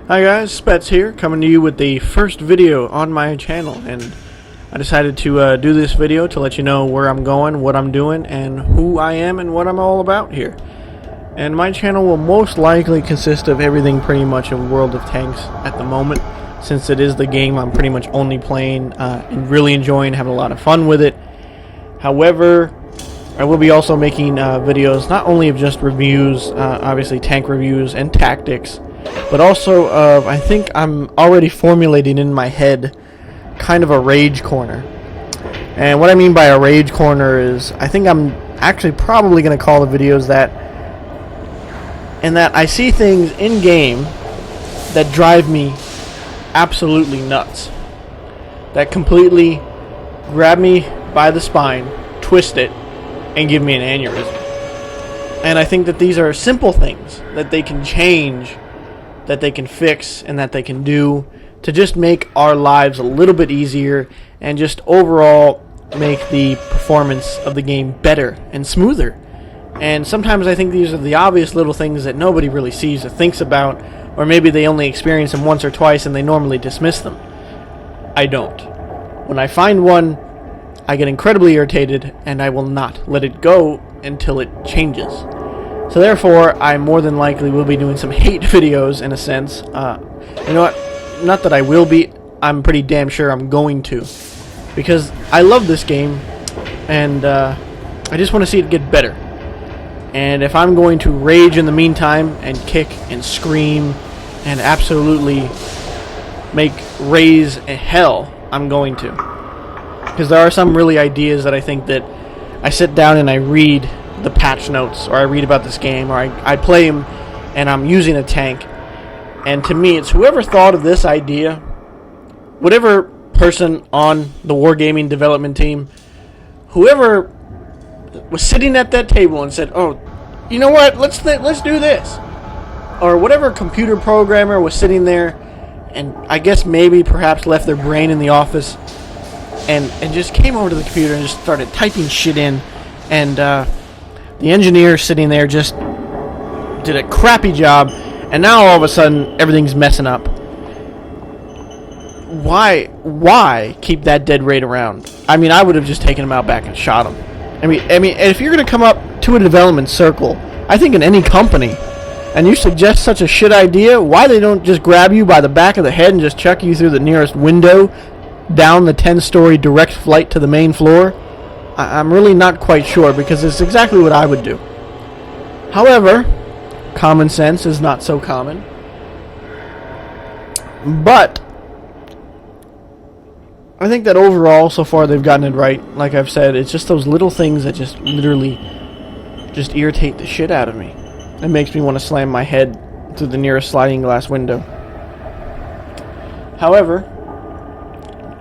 Hi guys, Spets here, coming to you with the first video on my channel, and I decided to do this video to let you know where I'm going, what I'm doing, and who I am and what I'm all about here. And my channel will most likely consist of everything pretty much in World of Tanks at the moment, since it is the game I'm pretty much only playing and really enjoying, having a lot of fun with it. However, I will be also making videos not only of just reviews, obviously tank reviews and tactics, but also of, I think I'm already formulating in my head kind of a rage corner. And what I mean by a rage corner is, I think I'm actually probably going to call the videos that, and that I see things in game that drive me absolutely nuts, that completely grab me by the spine, twist it, and give me an aneurysm. And I think that these are simple things that they can change, that they can fix, and that they can do to just make our lives a little bit easier and just overall make the performance of the game better and smoother. And sometimes I think these are the obvious little things that nobody really sees or thinks about, or maybe they only experience them once or twice and they normally dismiss them. I don't. When I find one, I get incredibly irritated and I will not let it go until it changes. So therefore, I more than likely will be doing some hate videos in a sense. You know what? Not that I will be. I'm pretty damn sure I'm going to. Because I love this game, and I just want to see it get better. And if I'm going to rage in the meantime, and kick and scream, and absolutely make raise a hell, I'm going to. Because there are some really ideas that I think that I sit down and I read the patch notes, or I read about this game, or I play them and I'm using a tank, and to me it's whoever thought of this idea, whatever person on the Wargaming development team, whoever was sitting at that table and said, oh, you know what, let's do this, or whatever computer programmer was sitting there and I guess maybe perhaps left their brain in the office and just came over to the computer and just started typing shit in, and the engineer sitting there just did a crappy job, and now all of a sudden everything's messing up. Why keep that dead rate around? I mean, I would have just taken him out back and shot him. I mean, if you're gonna come up to a development circle, I think in any company, and you suggest such a shit idea, why they don't just grab you by the back of the head and just chuck you through the nearest window down the 10-story direct flight to the main floor? I'm really not quite sure, because it's exactly what I would do. However, common sense is not so common. But I think that overall, so far, they've gotten it right. Like I've said, it's just those little things that just literally just irritate the shit out of me. It makes me want to slam my head through the nearest sliding glass window. However,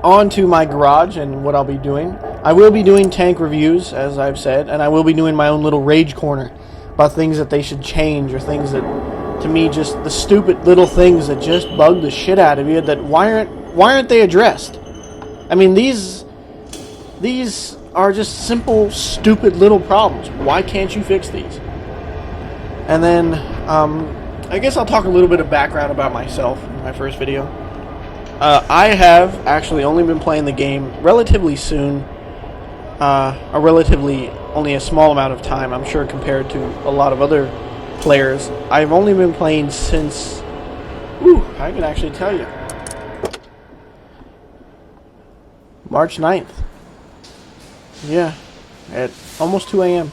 on to my garage and what I'll be doing. I will be doing tank reviews, as I've said, and I will be doing my own little rage corner about things that they should change, or things that, to me, just the stupid little things that just bug the shit out of you, that why aren't they addressed? I mean, these are just simple, stupid little problems. Why can't you fix these? And then, I guess I'll talk a little bit of background about myself in my first video. I have actually only been playing the game relatively soon, only a small amount of time, I'm sure, compared to a lot of other players. I've only been playing since, I can actually tell you, March 9th. Yeah, at almost 2 a.m.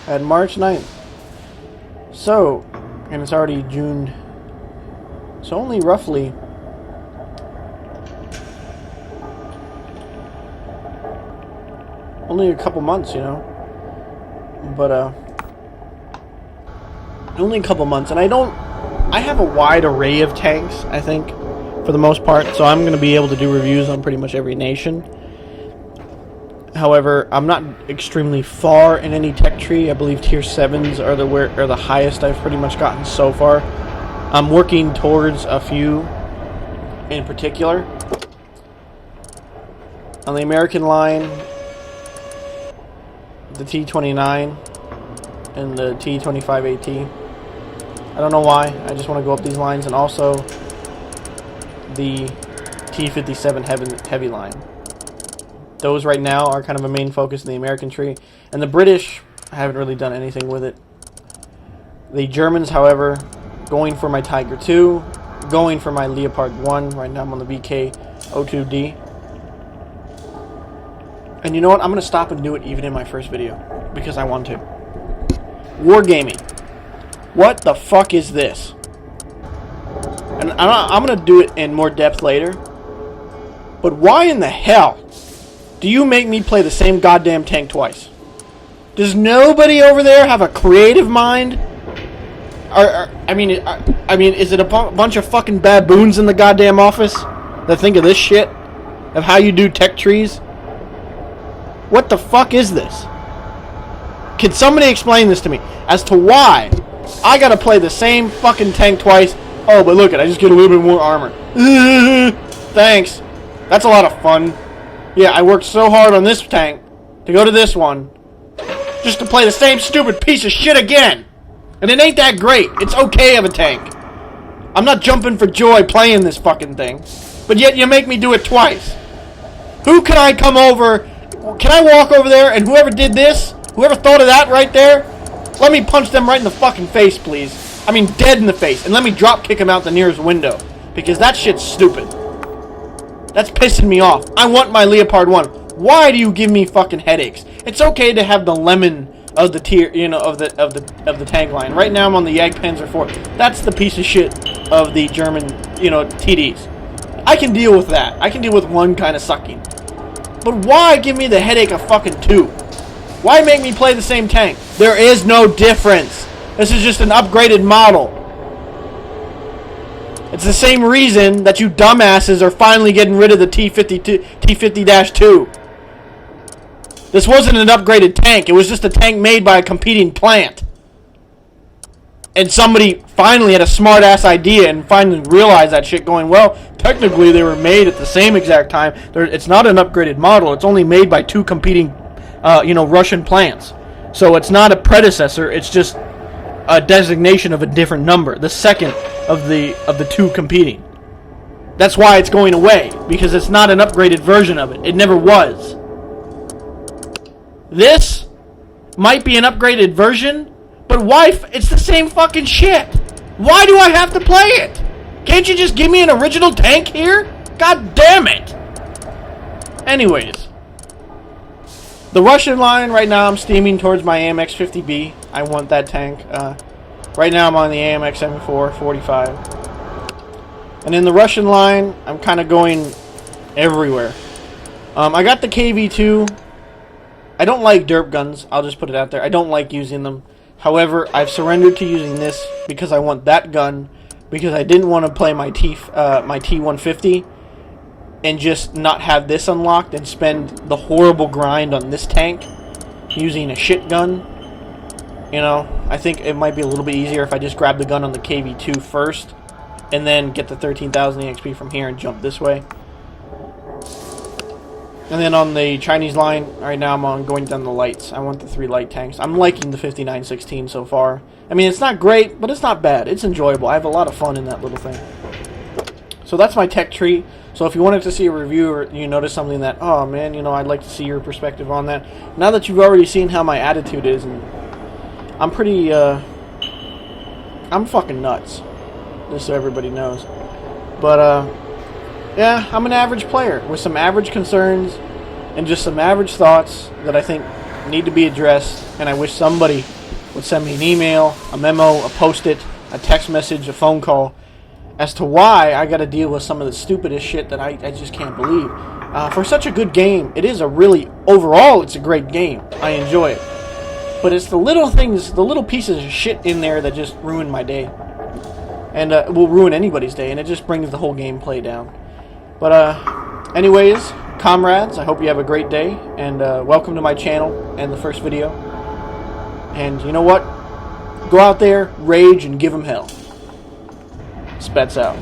at March 9th. So, and it's already June, so only roughly only a couple months, you know, but only a couple months, and I have a wide array of tanks, I think, for the most part, so I'm going to be able to do reviews on pretty much every nation. However, I'm not extremely far in any tech tree. I believe tier 7s are the highest I've pretty much gotten so far. I'm working towards a few in particular. On the American line, the T29 and the T25AT. I don't know why. I just want to go up these lines, and also the T-57 heavy line. Those right now are kind of a main focus in the American tree. And the British haven't really done anything with it. The Germans, however, going for my Tiger II, going for my Leopard 1. Right now I'm on the VK-02D. And you know what? I'm going to stop and do it even in my first video. Because I want to. Wargaming. What the fuck is this? And I'm going to do it in more depth later. But why in the hell do you make me play the same goddamn tank twice? Does nobody over there have a creative mind? I mean, is it a bunch of fucking baboons in the goddamn office that think of this shit? Of how you do tech trees? What the fuck is this? Can somebody explain this to me? As to why I gotta play the same fucking tank twice? Oh, but look, I just get a little bit more armor. Thanks. That's a lot of fun. Yeah, I worked so hard on this tank to go to this one just to play the same stupid piece of shit again. And it ain't that great. It's okay of a tank. I'm not jumping for joy playing this fucking thing. But yet you make me do it twice. Who can I come over? Can I walk over there and whoever did this, whoever thought of that right there, let me punch them right in the fucking face, please. I mean, dead in the face. And let me drop kick them out the nearest window. Because that shit's stupid. That's pissing me off. I want my Leopard 1. Why do you give me fucking headaches? It's okay to have the lemon of the tier, you know, of the tank line. Right now I'm on the Jagdpanzer IV. That's the piece of shit of the German, you know, TDs. I can deal with that. I can deal with one kind of sucking. But why give me the headache of fucking two? Why make me play the same tank? There is no difference. This is just an upgraded model. It's the same reason that you dumbasses are finally getting rid of the T-50-2. This wasn't an upgraded tank. It was just a tank made by a competing plant. And somebody finally had a smart-ass idea and finally realized that shit going, well, technically they were made at the same exact time. It's not an upgraded model. It's only made by two competing, you know, Russian plants. So it's not a predecessor. It's just a designation of a different number. The second of the two competing. That's why it's going away. Because it's not an upgraded version of it. It never was. This might be an upgraded version, but why? It's the same fucking shit. Why do I have to play it? Can't you just give me an original tank here? God damn it. Anyways. The Russian line, right now I'm steaming towards my AMX 50B. I want that tank. Right now I'm on the AMX 74 45. And in the Russian line, I'm kind of going everywhere. I got the KV-2. I don't like derp guns. I'll just put it out there. I don't like using them. However, I've surrendered to using this because I want that gun. Because I didn't want to play my T-150 and just not have this unlocked and spend the horrible grind on this tank using a shit gun. You know, I think it might be a little bit easier if I just grab the gun on the KV-2 first and then get the 13,000 EXP from here and jump this way. And then on the Chinese line, right now I'm going down the lights. I want the 3 light tanks. I'm liking the 5916 so far. I mean, it's not great, but it's not bad. It's enjoyable. I have a lot of fun in that little thing. So that's my tech tree. So if you wanted to see a review or you notice something that, oh man, you know, I'd like to see your perspective on that. Now that you've already seen how my attitude is, and I'm pretty, I'm fucking nuts. Just so everybody knows. But, yeah, I'm an average player with some average concerns and just some average thoughts that I think need to be addressed. And I wish somebody would send me an email, a memo, a post-it, a text message, a phone call as to why I got to deal with some of the stupidest shit that I just can't believe. For such a good game, it is a really, overall, it's a great game. I enjoy it. But it's the little things, the little pieces of shit in there that just ruin my day. And will ruin anybody's day, and it just brings the whole gameplay down. But, anyways, comrades, I hope you have a great day, and welcome to my channel and the first video. And you know what? Go out there, rage, and give them hell. Spets out.